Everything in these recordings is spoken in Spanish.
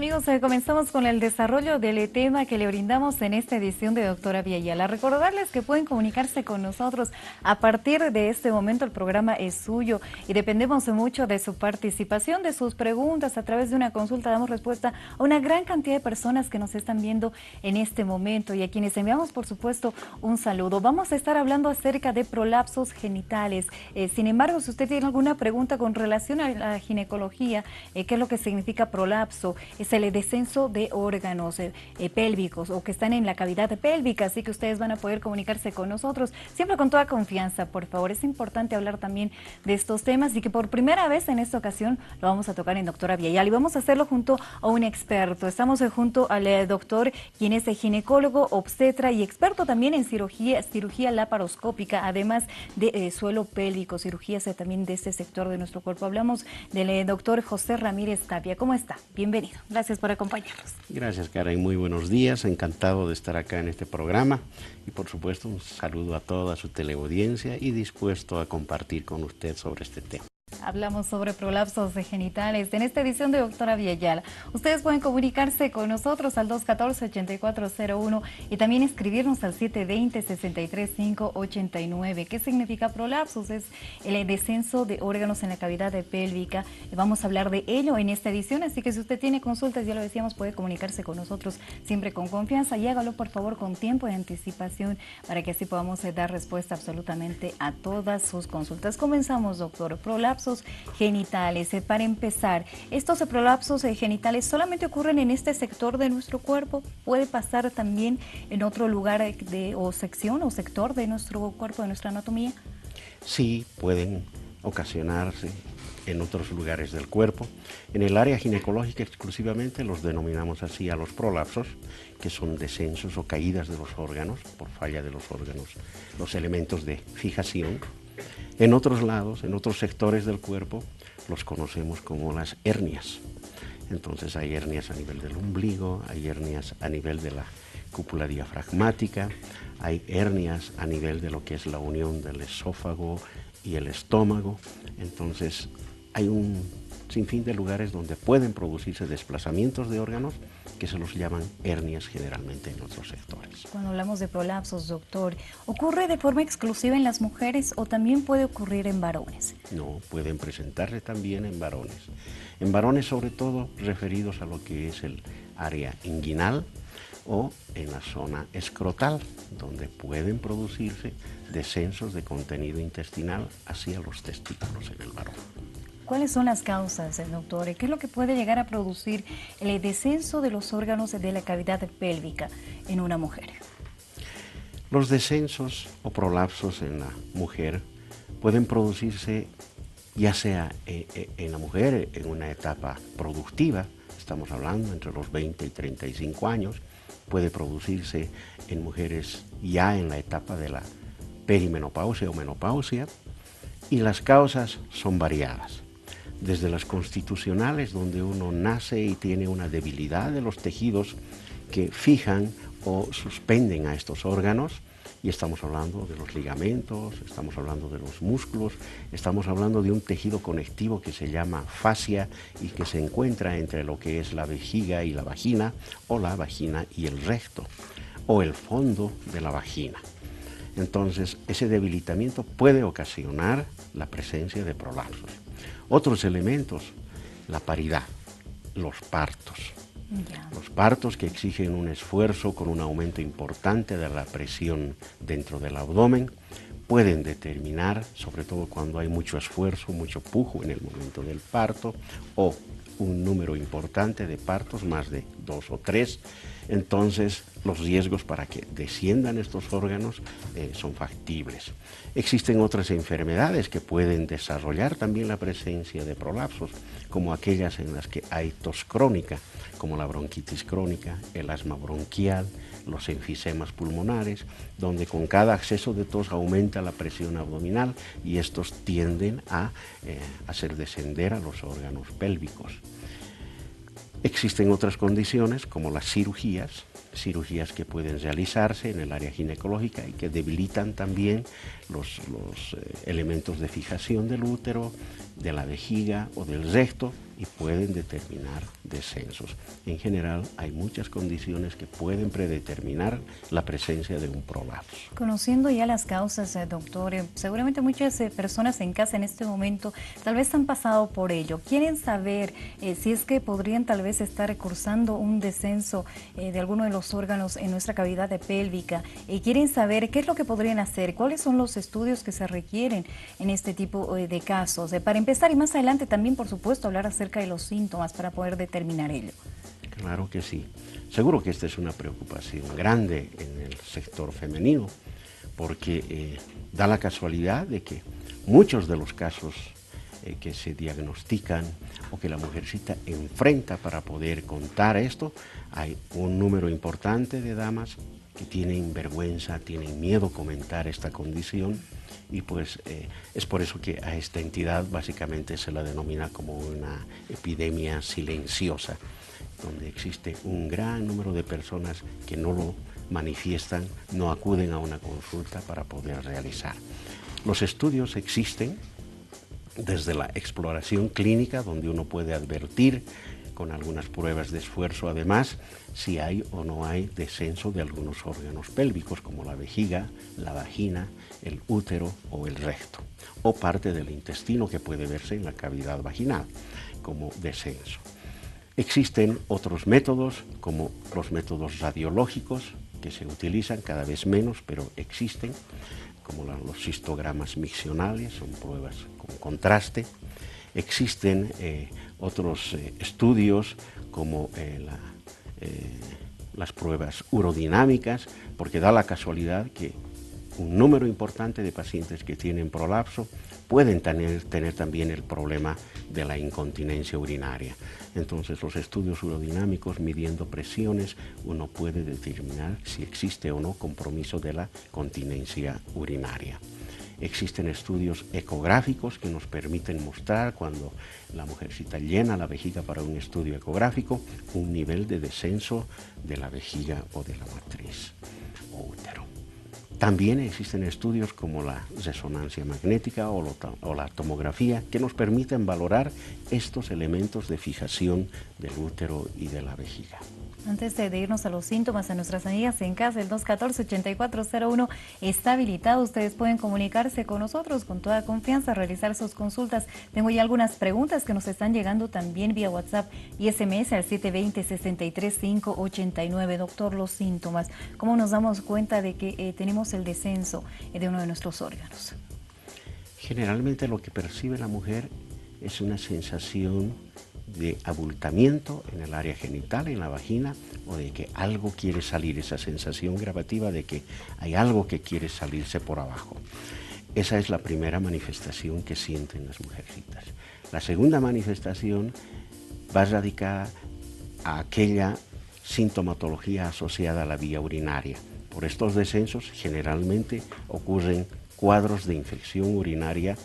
amigos, comenzamos con el desarrollo del tema que le brindamos en esta edición de Doctora Villayala. Recordarles que pueden comunicarse con nosotros. A partir de este momento el programa es suyo y dependemos mucho de su participación, de sus preguntas. A través de una consulta damos respuesta a una gran cantidad de personas que nos están viendo en este momento y a quienes enviamos, por supuesto, un saludo. Vamos a estar hablando acerca de prolapsos genitales. Sin embargo, si usted tiene alguna pregunta con relación a la ginecología, ¿qué es lo que significa prolapso? Es el descenso de órganos pélvicos o que están en la cavidad pélvica, así que ustedes van a poder comunicarse con nosotros, siempre con toda confianza, por favor. Es importante hablar también de estos temas y que por primera vez en esta ocasión lo vamos a tocar en Doctora Villayala y vamos a hacerlo junto a un experto. Estamos junto al doctor, quien es ginecólogo, obstetra y experto también en cirugía laparoscópica, además de suelo pélvico, cirugías también de este sector de nuestro cuerpo. Hablamos del doctor José Ramírez Tapia. ¿Cómo está? Bienvenido. Gracias por acompañarnos. Gracias, Karen. Muy buenos días. Encantado de estar acá en este programa. Y por supuesto, un saludo a toda su teleaudiencia y dispuesto a compartir con usted sobre este tema. Hablamos sobre prolapsos genitales en esta edición de Doctora Villayala. Ustedes pueden comunicarse con nosotros al 214-8401 y también escribirnos al 720-63589. ¿Qué significa prolapsos? Es el descenso de órganos en la cavidad pélvica. Vamos a hablar de ello en esta edición, así que si usted tiene consultas, ya lo decíamos, puede comunicarse con nosotros siempre con confianza y hágalo por favor con tiempo de anticipación para que así podamos dar respuesta absolutamente a todas sus consultas. Comenzamos, doctor. Prolapsos genitales. Para empezar, ¿estos prolapsos genitales solamente ocurren en este sector de nuestro cuerpo? ¿Puede pasar también en otro lugar o sección o sector de nuestro cuerpo, de nuestra anatomía? Sí, pueden ocasionarse en otros lugares del cuerpo. En el área ginecológica exclusivamente los denominamos así a los prolapsos, que son descensos o caídas de los órganos, por falla de los órganos, los elementos de fijación. En otros lados, en otros sectores del cuerpo, los conocemos como las hernias. Entonces hay hernias a nivel del ombligo, hay hernias a nivel de la cúpula diafragmática, hay hernias a nivel de lo que es la unión del esófago y el estómago. Entonces hay un sinfín de lugares donde pueden producirse desplazamientos de órganos que se los llaman hernias generalmente en otros sectores. Cuando hablamos de prolapsos, doctor, ¿ocurre de forma exclusiva en las mujeres o también puede ocurrir en varones? No, pueden presentarse también en varones. En varones sobre todo referidos a lo que es el área inguinal o en la zona escrotal, donde pueden producirse descensos de contenido intestinal hacia los testículos en el varón. ¿Cuáles son las causas, doctor? ¿Qué es lo que puede llegar a producir el descenso de los órganos de la cavidad pélvica en una mujer? Los descensos o prolapsos en la mujer pueden producirse ya sea en la mujer en una etapa productiva, estamos hablando entre los 20 y 35 años, puede producirse en mujeres ya en la etapa de la perimenopausia o menopausia, y las causas son variadas. Desde las constitucionales, donde uno nace y tiene una debilidad de los tejidos que fijan o suspenden a estos órganos, y estamos hablando de los ligamentos, estamos hablando de los músculos, estamos hablando de un tejido conectivo que se llama fascia y que se encuentra entre lo que es la vejiga y la vagina, o la vagina y el recto, o el fondo de la vagina. Entonces, ese debilitamiento puede ocasionar la presencia de prolapsos. Otros elementos, la paridad, los partos. Los partos que exigen un esfuerzo con un aumento importante de la presión dentro del abdomen pueden determinar, sobre todo cuando hay mucho esfuerzo, mucho pujo en el momento del parto, o un número importante de partos, más de 2 o 3, entonces los riesgos para que desciendan estos órganos son factibles. Existen otras enfermedades que pueden desarrollar también la presencia de prolapsos, como aquellas en las que hay tos crónica, como la bronquitis crónica, el asma bronquial, los enfisemas pulmonares, donde con cada acceso de tos aumenta la presión abdominal y estos tienden a hacer descender a los órganos pélvicos. Existen otras condiciones como las cirugías cirugías que pueden realizarse en el área ginecológica y que debilitan también los elementos de fijación del útero, de la vejiga o del recto y pueden determinar descensos. En general, hay muchas condiciones que pueden predeterminar la presencia de un prolapso. Conociendo ya las causas, doctor, seguramente muchas personas en casa en este momento tal vez han pasado por ello. Quieren saber si es que podrían tal vez estar cursando un descenso de alguno de los órganos en nuestra cavidad pélvica. Quieren saber qué es lo que podrían hacer, cuáles son los estudios que se requieren en este tipo de casos. Para empezar y más adelante también, por supuesto, hablar acerca de los síntomas para poder determinar ello. Claro que sí. Seguro que esta es una preocupación grande en el sector femenino, porque da la casualidad de que muchos de los casos que se diagnostican o que la mujercita enfrenta para poder contar esto, hay un número importante de damas que tienen vergüenza, tienen miedo a comentar esta condición y pues es por eso que a esta entidad básicamente se la denomina como una epidemia silenciosa, donde existe un gran número de personas que no lo manifiestan, no acuden a una consulta para poder realizar. Los estudios existen desde la exploración clínica, donde uno puede advertir con algunas pruebas de esfuerzo, además, si hay o no hay descenso de algunos órganos pélvicos, como la vejiga, la vagina, el útero o el recto, o parte del intestino que puede verse en la cavidad vaginal como descenso. Existen otros métodos, como los métodos radiológicos, que se utilizan cada vez menos, pero existen, como los cistogramas miccionales, son pruebas con contraste. Existen otros estudios como las pruebas urodinámicas, porque da la casualidad que un número importante de pacientes que tienen prolapso pueden tener también el problema de la incontinencia urinaria. Entonces, los estudios urodinámicos, midiendo presiones, uno puede determinar si existe o no compromiso de la continencia urinaria. Existen estudios ecográficos que nos permiten mostrar, cuando la mujercita llena la vejiga para un estudio ecográfico, un nivel de descenso de la vejiga o de la matriz o útero. También existen estudios como la resonancia magnética o la tomografía que nos permiten valorar estos elementos de fijación del útero y de la vejiga. Antes de irnos a los síntomas, a nuestras amigas en casa, el 214-8401 está habilitado. Ustedes pueden comunicarse con nosotros con toda confianza, realizar sus consultas. Tengo ya algunas preguntas que nos están llegando también vía WhatsApp y SMS al 720-63589. Doctor, los síntomas, ¿cómo nos damos cuenta de que tenemos el descenso de uno de nuestros órganos? Generalmente lo que percibe la mujer es una sensación de abultamiento en el área genital, en la vagina, o de que algo quiere salir, esa sensación gravativa de que hay algo que quiere salirse por abajo. Esa es la primera manifestación que sienten las mujercitas. La segunda manifestación va radicada a aquella sintomatología asociada a la vía urinaria. Por estos descensos generalmente ocurren cuadros de infección urinaria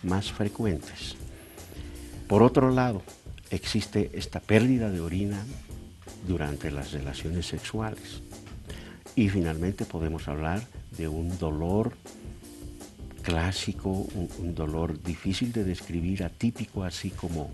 más frecuentes. Por otro lado, existe esta pérdida de orina durante las relaciones sexuales. Y finalmente podemos hablar de un dolor clásico, un dolor difícil de describir, atípico, así como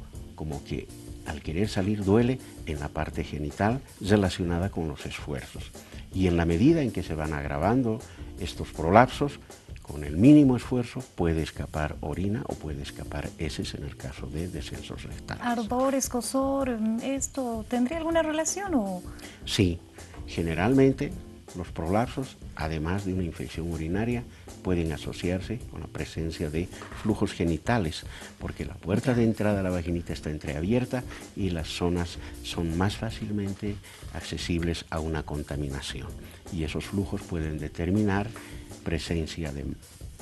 que al querer salir duele en la parte genital relacionada con los esfuerzos. Y en la medida en que se van agravando estos prolapsos, con el mínimo esfuerzo puede escapar orina o puede escapar heces en el caso de descensos rectales. ¿Ardor, escozor, esto tendría alguna relación o...? Sí, generalmente los prolapsos, además de una infección urinaria, pueden asociarse con la presencia de flujos genitales, porque la puerta de entrada a la vaginita está entreabierta y las zonas son más fácilmente accesibles a una contaminación. Y esos flujos pueden determinar presencia de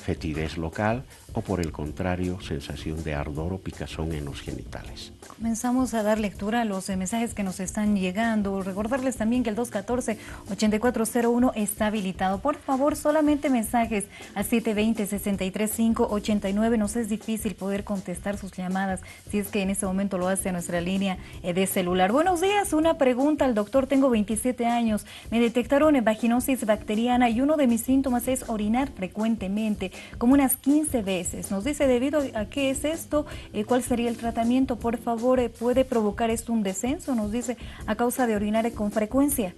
fetidez local o por el contrario, sensación de ardor o picazón en los genitales. Comenzamos a dar lectura a los mensajes que nos están llegando. Recordarles también que el 214-8401 está habilitado. Por favor, solamente mensajes al 720-635-89. Nos es difícil poder contestar sus llamadas si es que en este momento lo hace a nuestra línea de celular. Buenos días, una pregunta al doctor. Tengo 27 años. Me detectaron vaginosis bacteriana y uno de mis síntomas es orinar frecuentemente, como unas 15 veces. Nos dice debido a qué es esto, cuál sería el tratamiento. Por favor, ¿puede provocar esto un descenso? Nos dice, a causa de orinar con frecuencia.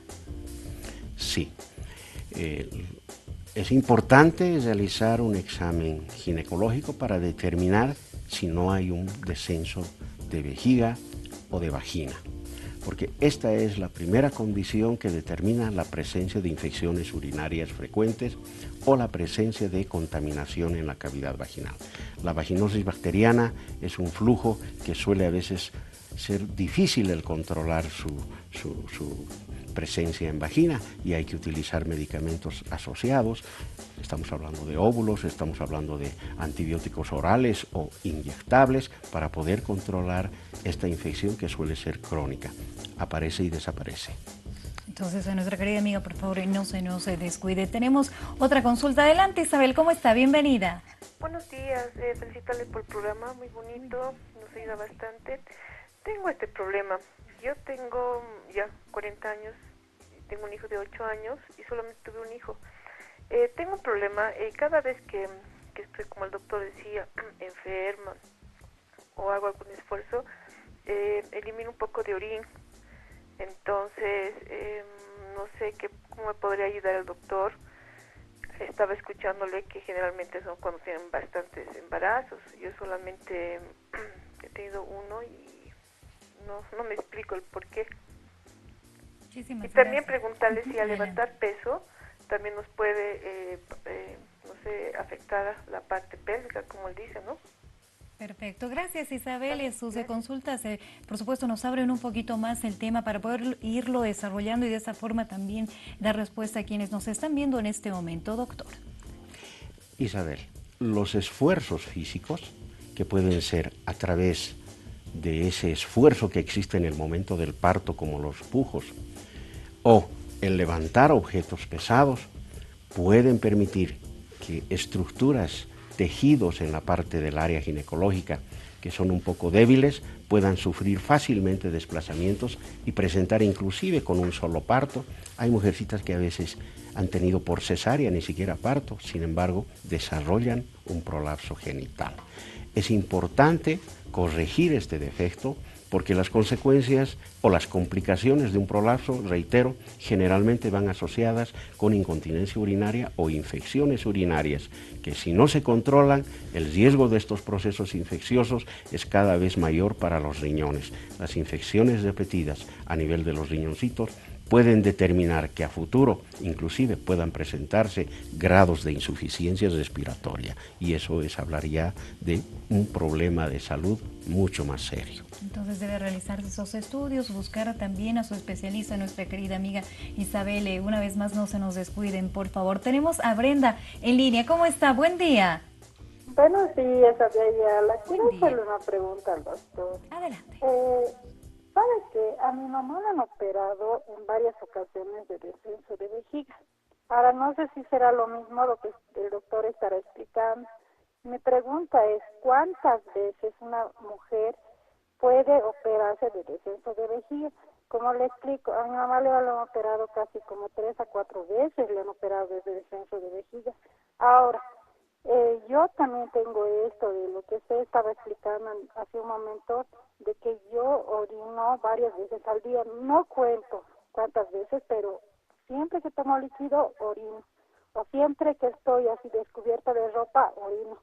Sí. Es importante realizar un examen ginecológico para determinar si no hay un descenso de vejiga o de vagina, porque esta es la primera condición que determina la presencia de infecciones urinarias frecuentes o la presencia de contaminación en la cavidad vaginal. La vaginosis bacteriana es un flujo que suele a veces ser difícil el controlar su presencia en vagina y hay que utilizar medicamentos asociados. Estamos hablando de óvulos, estamos hablando de antibióticos orales o inyectables para poder controlar esta infección que suele ser crónica. Aparece y desaparece. Entonces, a nuestra querida amiga, por favor, no se descuide. Tenemos otra consulta. Adelante, Isabel, ¿cómo está? Bienvenida. Buenos días, felicitarle por el programa, muy bonito, nos ayuda bastante. Tengo este problema, yo tengo ya 40 años, tengo un hijo de 8 años y solamente tuve un hijo. Tengo un problema, cada vez que estoy, como el doctor decía, enferma o hago algún esfuerzo, elimino un poco de orín. Entonces, no sé cómo me podría ayudar el doctor. Estaba escuchándole que generalmente son cuando tienen bastantes embarazos. Yo solamente he tenido uno y no me explico el por qué. Y también preguntarle si al levantar peso también nos puede, no sé, afectar la parte pélvica, como él dice, ¿no? Perfecto, gracias Isabel. Sus consultas, por supuesto, nos abren un poquito más el tema para poder irlo desarrollando y de esa forma también dar respuesta a quienes nos están viendo en este momento, doctor. Isabel, los esfuerzos físicos, que pueden ser a través de ese esfuerzo que existe en el momento del parto, como los pujos, o el levantar objetos pesados, pueden permitir que estructuras, tejidos en la parte del área ginecológica que son un poco débiles puedan sufrir fácilmente desplazamientos y presentar inclusive con un solo parto. Hay mujercitas que a veces han tenido por cesárea, ni siquiera parto, sin embargo desarrollan un prolapso genital. Es importante corregir este defecto porque las consecuencias o las complicaciones de un prolapso, reitero, generalmente van asociadas con incontinencia urinaria o infecciones urinarias, que si no se controlan, el riesgo de estos procesos infecciosos es cada vez mayor para los riñones. Las infecciones repetidas a nivel de los riñoncitos pueden determinar que a futuro inclusive puedan presentarse grados de insuficiencia respiratoria y eso es hablar ya de un problema de salud mucho más serio. Entonces debe realizarse esos estudios, buscar también a su especialista, nuestra querida amiga Isabel. Una vez más no se nos descuiden, por favor. Tenemos a Brenda en línea. ¿Cómo está? Buen día. Buenos días, Ayala. Quiero hacerle una pregunta al doctor. Adelante. ¿Sabe que a mi mamá la han operado en varias ocasiones de descenso de vejiga? Ahora no sé si será lo mismo lo que el doctor estará explicando. Mi pregunta es, ¿cuántas veces una mujer puede operarse de descenso de vejiga? Como le explico, a mi mamá le han operado casi como 3 a 4 veces, le han operado desde descenso de vejiga. Ahora, yo también tengo esto de lo que usted estaba explicando hace un momento, de que yo orino varias veces al día. No cuento cuántas veces, pero siempre que tomo líquido, orino. O siempre que estoy así descubierta de ropa, orino.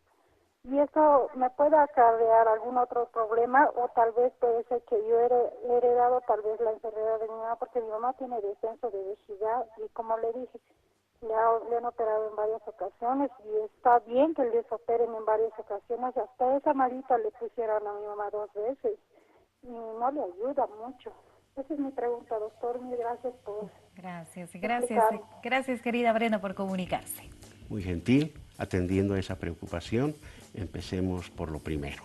Y eso me puede acarrear algún otro problema, o tal vez puede ser que yo he heredado tal vez la enfermedad de mi mamá, porque mi mamá tiene descenso de vejiga y como le dije, le han operado en varias ocasiones y está bien que les operen en varias ocasiones. Hasta esa malita le pusieron a mi mamá 2 veces y no le ayuda mucho. Esa es mi pregunta, doctor. Mil gracias por Gracias, querida Brenda, por comunicarse. Muy gentil. atendiendo a esa preocupación, empecemos por lo primero.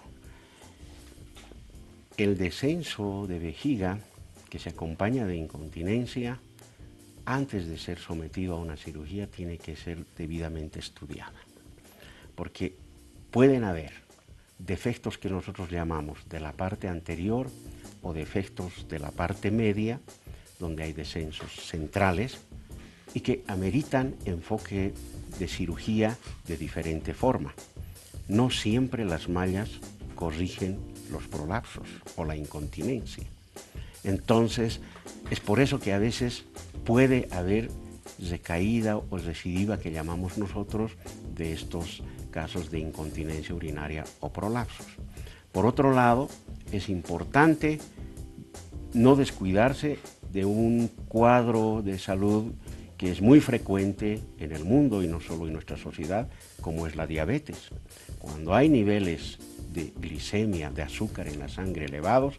El descenso de vejiga que se acompaña de incontinencia, antes de ser sometido a una cirugía, tiene que ser debidamente estudiada, porque pueden haber defectos que nosotros llamamos de la parte anterior o defectos de la parte media, donde hay descensos centrales y que ameritan enfoque de cirugía de diferente forma. No siempre las mallas corrigen los prolapsos o la incontinencia. Entonces, es por eso que a veces puede haber recaída o recidiva, que llamamos nosotros, de estos casos de incontinencia urinaria o prolapsos. Por otro lado, es importante no descuidarse de un cuadro de salud que es muy frecuente en el mundo y no solo en nuestra sociedad, como es la diabetes. Cuando hay niveles de glicemia, de azúcar en la sangre elevados,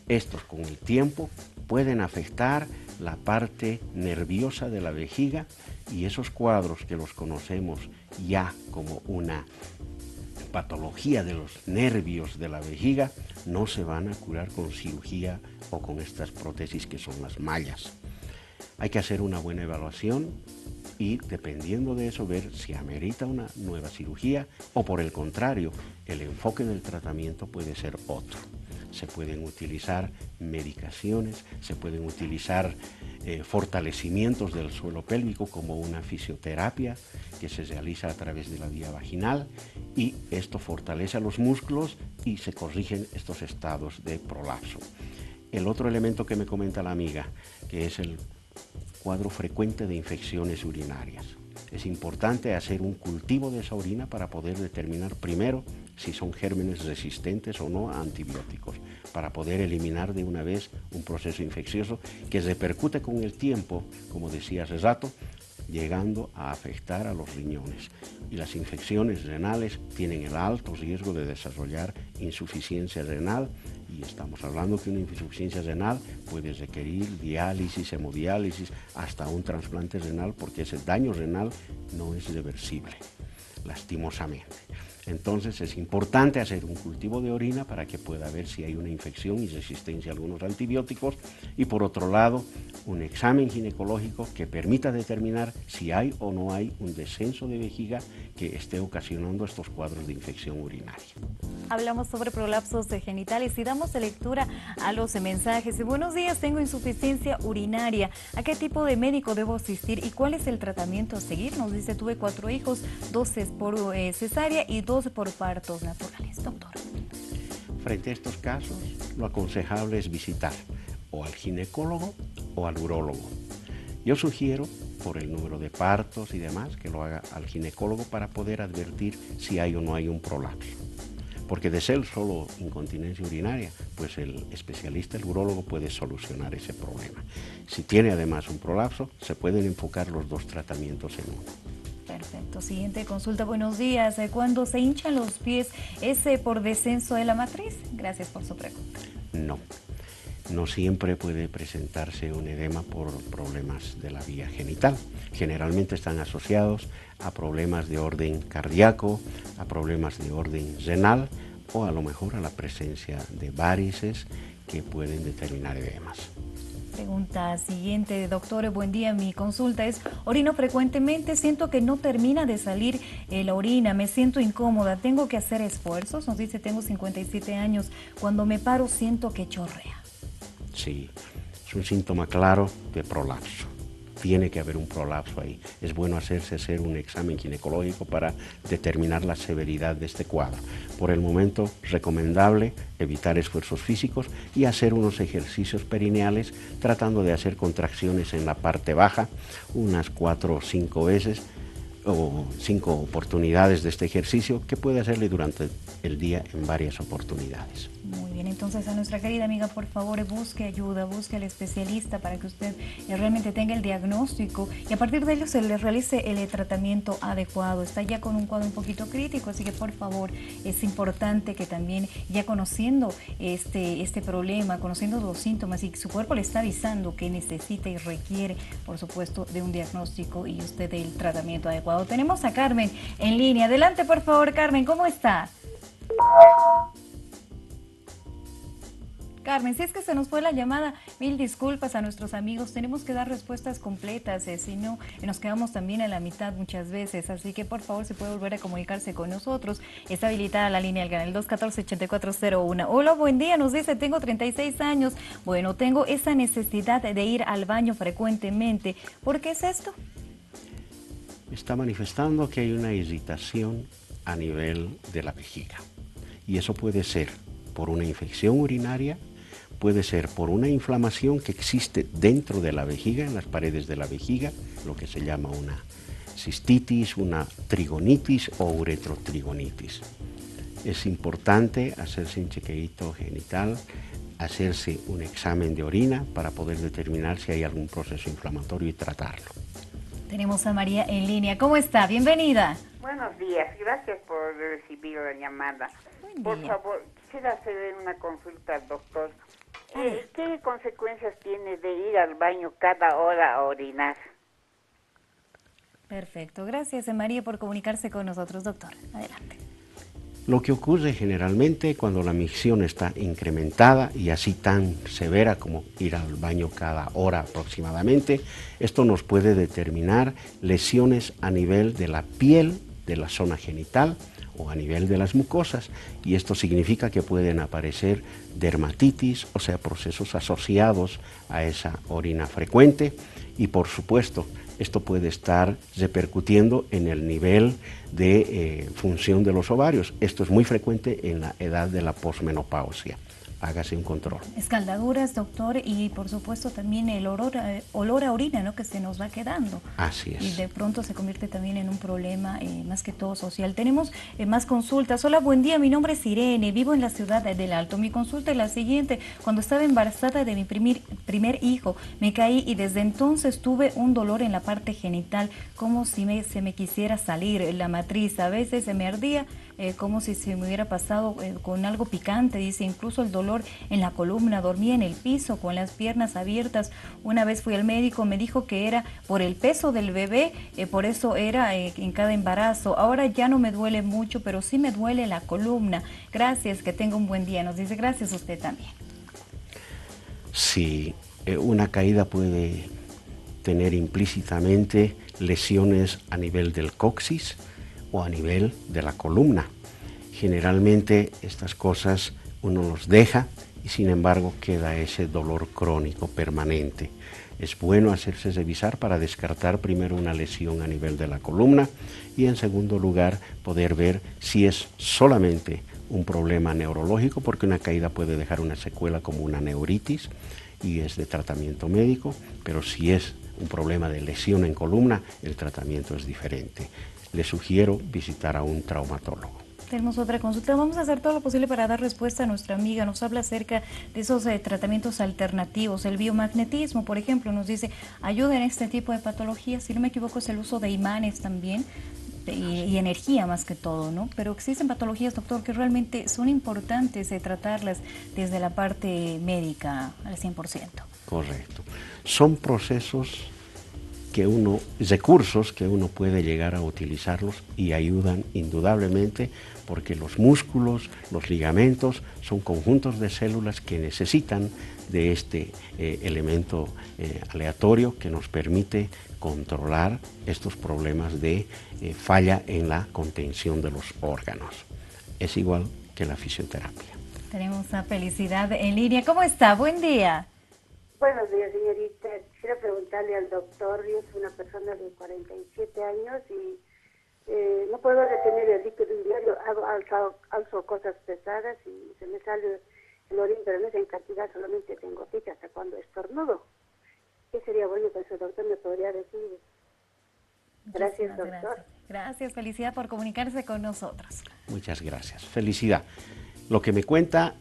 estos con el tiempo pueden afectar la parte nerviosa de la vejiga, y esos cuadros que los conocemos ya como una patología de los nervios de la vejiga no se van a curar con cirugía o con estas prótesis que son las mallas. Hay que hacer una buena evaluación y, dependiendo de eso, ver si amerita una nueva cirugía o, por el contrario, el enfoque del tratamiento puede ser otro. Se pueden utilizar medicaciones, se pueden utilizar fortalecimientos del suelo pélvico, como una fisioterapia que se realiza a través de la vía vaginal, y esto fortalece a los músculos y se corrigen estos estados de prolapso. El otro elemento que me comenta la amiga, que es el cuadro frecuente de infecciones urinarias. Es importante hacer un cultivo de esa orina para poder determinar primero si son gérmenes resistentes o no a antibióticos, para poder eliminar de una vez un proceso infeccioso que repercute con el tiempo, como decía hace rato, llegando a afectar a los riñones. Y las infecciones renales tienen el alto riesgo de desarrollar insuficiencia renal, y estamos hablando que una insuficiencia renal puede requerir diálisis, hemodiálisis, hasta un trasplante renal, porque ese daño renal no es reversible, lastimosamente. Entonces es importante hacer un cultivo de orina para que pueda ver si hay una infección y resistencia a algunos antibióticos, y por otro lado un examen ginecológico que permita determinar si hay o no hay un descenso de vejiga que esté ocasionando estos cuadros de infección urinaria. Hablamos sobre prolapsos genitales y damos lectura a los mensajes. Buenos días, tengo insuficiencia urinaria. ¿A qué tipo de médico debo asistir y cuál es el tratamiento a seguir? Nos dice, tuve 4 hijos, 2 por cesárea y 2 por partos naturales. Doctor. Frente a estos casos, lo aconsejable es visitar o al ginecólogo o al urólogo. Yo sugiero, por el número de partos y demás, que lo haga al ginecólogo para poder advertir si hay o no hay un prolapso. Porque de ser solo incontinencia urinaria, pues el especialista, el urólogo, puede solucionar ese problema. Si tiene además un prolapso, se pueden enfocar los dos tratamientos en uno. Perfecto. Siguiente consulta. Buenos días. Cuando se hinchan los pies, ¿es por descenso de la matriz? Gracias por su pregunta. No siempre puede presentarse un edema por problemas de la vía genital. Generalmente están asociados a problemas de orden cardíaco, a problemas de orden renal o a lo mejor a la presencia de varices que pueden determinar edemas. Pregunta siguiente, doctor, buen día, mi consulta es, orino frecuentemente, siento que no termina de salir la orina, me siento incómoda, tengo que hacer esfuerzos, nos dice, tengo 57 años, cuando me paro siento que chorrea. Sí, es un síntoma claro de prolapso. Tiene que haber un prolapso ahí. Es bueno hacer un examen ginecológico para determinar la severidad de este cuadro. Por el momento, recomendable evitar esfuerzos físicos y hacer unos ejercicios perineales, tratando de hacer contracciones en la parte baja, unas 4 o 5 veces, o 5 oportunidades de este ejercicio, que puede hacerle durante el día en varias oportunidades. Muy bien, entonces a nuestra querida amiga, por favor, busque ayuda, busque al especialista para que usted realmente tenga el diagnóstico y a partir de ello se le realice el tratamiento adecuado. Está ya con un cuadro un poquito crítico, así que por favor es importante que también ya conociendo este problema, conociendo los síntomas y su cuerpo le está avisando que necesita y requiere, por supuesto, de un diagnóstico y usted del tratamiento adecuado. Tenemos a Carmen en línea. Adelante, por favor, Carmen, ¿cómo está? Carmen, si es que se nos fue la llamada, mil disculpas a nuestros amigos, tenemos que dar respuestas completas, si no nos quedamos también a la mitad muchas veces, así que por favor se puede volver a comunicarse con nosotros. Está habilitada la línea del canal 214-8401. Hola, buen día, nos dice, tengo 36 años, bueno, tengo esa necesidad de ir al baño frecuentemente. ¿Por qué es esto? Está manifestando que hay una irritación a nivel de la vejiga y eso puede ser por una infección urinaria, puede ser por una inflamación que existe dentro de la vejiga, en las paredes de la vejiga, lo que se llama una cistitis, una trigonitis o uretrotrigonitis. Es importante hacerse un chequeito genital, hacerse un examen de orina para poder determinar si hay algún proceso inflamatorio y tratarlo. Tenemos a María en línea. ¿Cómo está? Bienvenida. Buenos días, gracias por recibir la llamada. Por favor, quisiera hacer una consulta al doctor. ¿Qué consecuencias tiene de ir al baño cada hora a orinar? Perfecto, gracias María por comunicarse con nosotros, doctor. Adelante. Lo que ocurre generalmente cuando la micción está incrementada y así tan severa como ir al baño cada hora aproximadamente, esto nos puede determinar lesiones a nivel de la piel, de la zona genital o a nivel de las mucosas, y esto significa que pueden aparecer dermatitis, o sea, procesos asociados a esa orina frecuente, y por supuesto esto puede estar repercutiendo en el nivel de función de los ovarios. Esto es muy frecuente en la edad de la posmenopausia. Hágase un control. Escaldaduras, doctor, y por supuesto también el olor a orina, ¿no?, que se nos va quedando. Así es. Y de pronto se convierte también en un problema más que todo social. Tenemos más consultas. Hola, buen día, mi nombre es Irene, vivo en la ciudad del Alto. Mi consulta es la siguiente. Cuando estaba embarazada de mi primer hijo, me caí y desde entonces tuve un dolor en la parte genital, como si se me quisiera salir la matriz. A veces se me ardía, como si se me hubiera pasado con algo picante, dice, incluso el dolor en la columna, dormía en el piso con las piernas abiertas. Una vez fui al médico, me dijo que era por el peso del bebé, por eso era en cada embarazo. Ahora ya no me duele mucho, pero sí me duele la columna. Gracias, que tenga un buen día. Nos dice, gracias a usted también. Sí, una caída puede tener implícitamente lesiones a nivel del coxis o a nivel de la columna. Generalmente estas cosas uno los deja y sin embargo queda ese dolor crónico permanente. Es bueno hacerse revisar para descartar primero una lesión a nivel de la columna y en segundo lugar poder ver si es solamente un problema neurológico, porque una caída puede dejar una secuela como una neuritis y es de tratamiento médico, pero si es un problema de lesión en columna, el tratamiento es diferente. Le sugiero visitar a un traumatólogo. Tenemos otra consulta. Vamos a hacer todo lo posible para dar respuesta a nuestra amiga. Nos habla acerca de esos tratamientos alternativos. El biomagnetismo, por ejemplo, nos dice, ayuda en este tipo de patologías. Si no me equivoco, es el uso de imanes también y energía más que todo, ¿no? Pero existen patologías, doctor, que realmente son importantes tratarlas desde la parte médica al 100%. Correcto. Son procesos recursos que uno puede llegar a utilizarlos y ayudan indudablemente, porque los músculos, los ligamentos son conjuntos de células que necesitan de este elemento aleatorio que nos permite controlar estos problemas de falla en la contención de los órganos. Es igual que la fisioterapia. Tenemos a Felicidad en línea. ¿Cómo está? Buen día. Buenos días, señorita. Quisiera preguntarle al doctor, yo soy una persona de 47 años y no puedo retener el líquido diario, alzo cosas pesadas y se me sale el orín, pero no es en cantidad, solamente tengo pica hasta cuando estornudo. ¿Qué sería bueno que el doctor me podría decir? Gracias, doctor. Gracias, Felicidad, por comunicarse con nosotros. Muchas gracias. Felicidad. Lo que me cuenta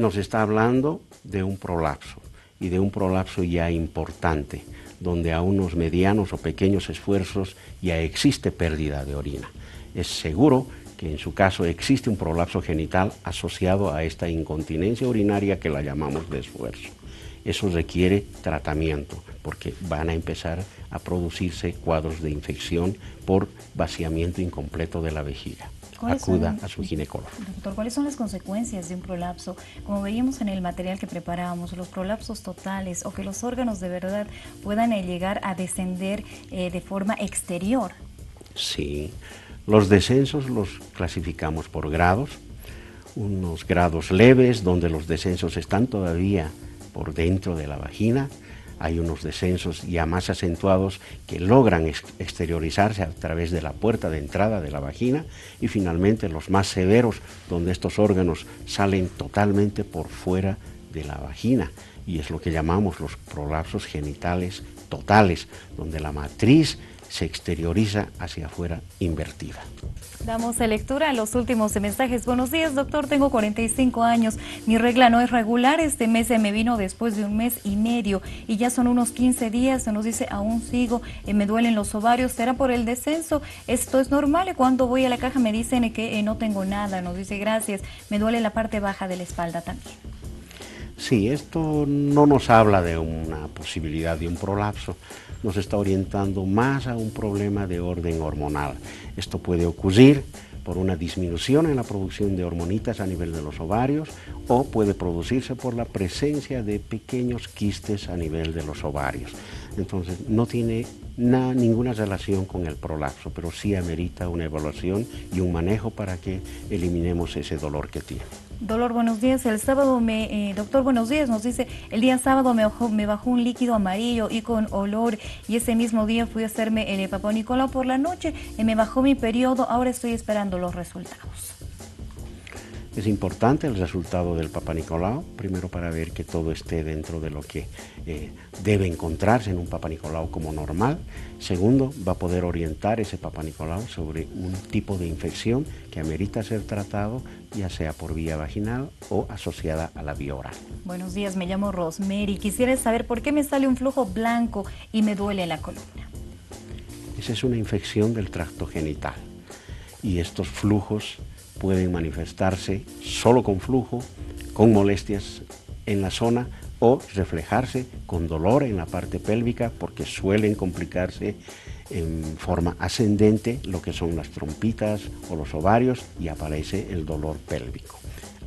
nos está hablando de un prolapso, y de un prolapso ya importante, donde a unos medianos o pequeños esfuerzos ya existe pérdida de orina. Es seguro que en su caso existe un prolapso genital asociado a esta incontinencia urinaria que la llamamos de esfuerzo. Eso requiere tratamiento, porque van a empezar a producirse cuadros de infección por vaciamiento incompleto de la vejiga. Acuda a su ginecólogo. Doctor, ¿cuáles son las consecuencias de un prolapso? Como veíamos en el material que preparábamos, los prolapsos totales o que los órganos de verdad puedan llegar a descender de forma exterior. Sí, los descensos los clasificamos por grados, unos grados leves donde los descensos están todavía por dentro de la vagina. Hay unos descensos ya más acentuados que logran exteriorizarse a través de la puerta de entrada de la vagina, y finalmente los más severos, donde estos órganos salen totalmente por fuera de la vagina, y es lo que llamamos los prolapsos genitales totales, donde la matriz se exterioriza hacia afuera invertida. Damos lectura a los últimos mensajes. Buenos días, doctor, tengo 45 años, mi regla no es regular, este mes me vino después de 1 mes y medio y ya son unos 15 días, se nos dice aún sigo, me duelen los ovarios, ¿será por el descenso? ¿Esto es normal? Y cuando voy a la caja me dicen que no tengo nada, nos dice gracias, me duele la parte baja de la espalda también. Sí, esto no nos habla de una posibilidad de un prolapso, nos está orientando más a un problema de orden hormonal. Esto puede ocurrir por una disminución en la producción de hormonitas a nivel de los ovarios, o puede producirse por la presencia de pequeños quistes a nivel de los ovarios. Entonces no tiene ninguna relación con el prolapso, pero sí amerita una evaluación y un manejo para que eliminemos ese dolor que tiene. Dolor, buenos días. El sábado doctor, buenos días, nos dice, el día sábado me bajó un líquido amarillo y con olor, y ese mismo día fui a hacerme el Papá Nicolau por la noche, me bajó mi periodo, ahora estoy esperando los resultados. Es importante el resultado del Papá Nicolau, primero para ver que todo esté dentro de lo que debe encontrarse en un Papá Nicolau como normal. Segundo, va a poder orientar ese Papá Nicolau sobre un tipo de infección que amerita ser tratado, ya sea por vía vaginal o asociada a la vía oral. Buenos días, me llamo Rosemary. Quisiera saber por qué me sale un flujo blanco y me duele la columna. Esa es una infección del tracto genital, y estos flujos pueden manifestarse solo con flujo, con molestias en la zona, o reflejarse con dolor en la parte pélvica, porque suelen complicarse en forma ascendente lo que son las trompitas o los ovarios, y aparece el dolor pélvico.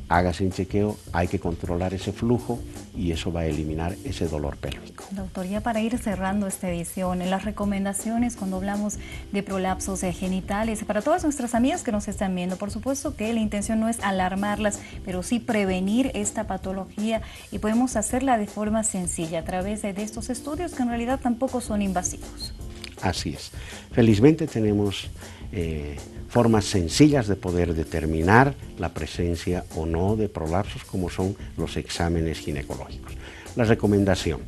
Hágase un chequeo, hay que controlar ese flujo y eso va a eliminar ese dolor pélvico. Doctor, ya para ir cerrando esta edición, en las recomendaciones cuando hablamos de prolapsos genitales, para todas nuestras amigas que nos están viendo, por supuesto que la intención no es alarmarlas, pero sí prevenir esta patología, y podemos hacerla de forma sencilla a través de estos estudios que en realidad tampoco son invasivos. Así es. Felizmente tenemos formas sencillas de poder determinar la presencia o no de prolapsos, como son los exámenes ginecológicos. La recomendación: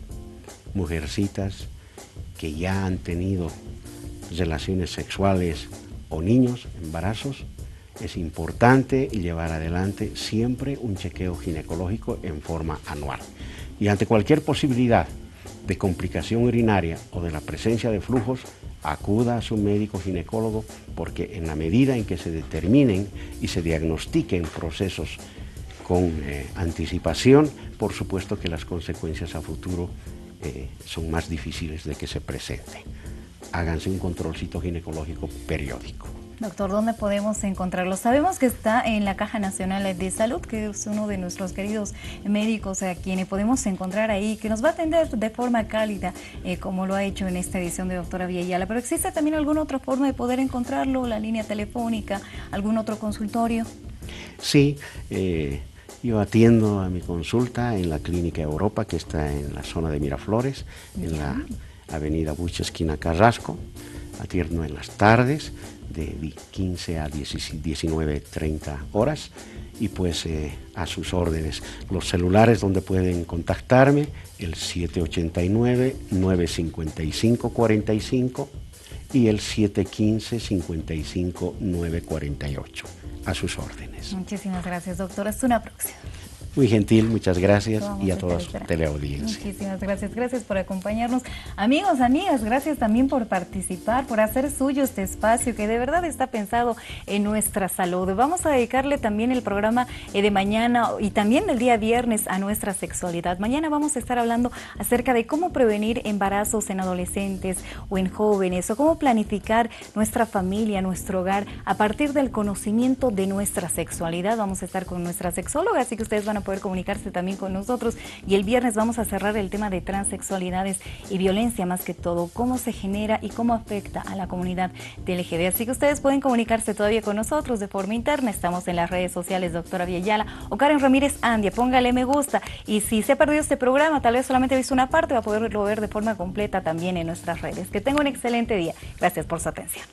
mujercitas que ya han tenido relaciones sexuales o niños, embarazos, es importante llevar adelante siempre un chequeo ginecológico en forma anual. Y ante cualquier posibilidad de complicación urinaria o de la presencia de flujos, acuda a su médico ginecólogo, porque en la medida en que se determinen y se diagnostiquen procesos con anticipación, por supuesto que las consecuencias a futuro son más difíciles de que se presenten. Háganse un controlcito ginecológico periódico. Doctor, ¿dónde podemos encontrarlo? Sabemos que está en la Caja Nacional de Salud, que es uno de nuestros queridos médicos a quienes podemos encontrar ahí, que nos va a atender de forma cálida, como lo ha hecho en esta edición de Doctora Villayala. Pero ¿existe también alguna otra forma de poder encontrarlo? ¿La línea telefónica? ¿Algún otro consultorio? Sí, yo atiendo a mi consulta en la Clínica Europa, que está en la zona de Miraflores, en la avenida Buche, esquina Carrasco. Atiendo en las tardes de 15 a 19:30 horas, y pues a sus órdenes. Los celulares donde pueden contactarme, el 789-955-45 y el 715-55-948. A sus órdenes. Muchísimas gracias, doctor. Hasta una próxima. Muy gentil, muchas gracias y a Vamos todos estar teleaudiencia. Muchísimas gracias por acompañarnos. Amigos, amigas, gracias también por participar, por hacer suyo este espacio que de verdad está pensado en nuestra salud. Vamos a dedicarle también el programa de mañana y también el día viernes a nuestra sexualidad. Mañana vamos a estar hablando acerca de cómo prevenir embarazos en adolescentes o en jóvenes, o cómo planificar nuestra familia, nuestro hogar a partir del conocimiento de nuestra sexualidad. Vamos a estar con nuestra sexóloga, así que ustedes van a poder comunicarse también con nosotros. Y el viernes vamos a cerrar el tema de transexualidades y violencia, más que todo, cómo se genera y cómo afecta a la comunidad del LGD. Así que ustedes pueden comunicarse todavía con nosotros de forma interna. Estamos en las redes sociales, doctora Villayala o Karen Ramírez Andia. Póngale me gusta. Y si se ha perdido este programa, tal vez solamente ha visto una parte, va a poderlo ver de forma completa también en nuestras redes. Que tenga un excelente día. Gracias por su atención.